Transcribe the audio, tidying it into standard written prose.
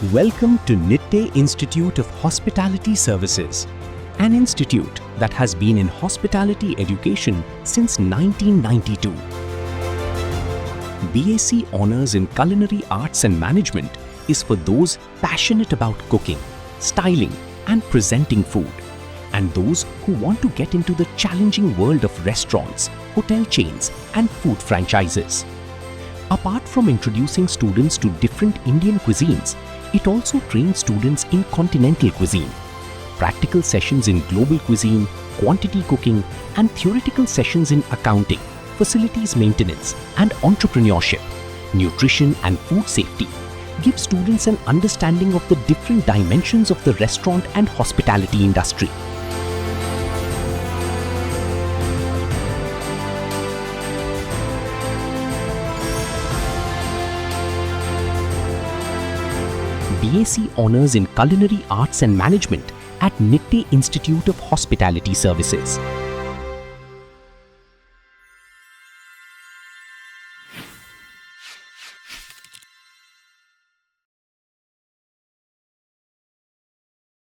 Welcome to Nitte Institute of Hospitality Services, an institute that has been in hospitality education since 1992. BSc Honours in Culinary Arts and Management is for those passionate about cooking, styling and presenting food, and those who want to get into the challenging world of restaurants, hotel chains and food franchises. Apart from introducing students to different Indian cuisines, it also trains students in continental cuisine, practical sessions in global cuisine, quantity cooking, and theoretical sessions in accounting, facilities maintenance, and entrepreneurship, nutrition and food safety. Give students an understanding of the different dimensions of the restaurant and hospitality industry. BSc Honours in Culinary Arts and Management at Nitte Institute of Hospitality Services.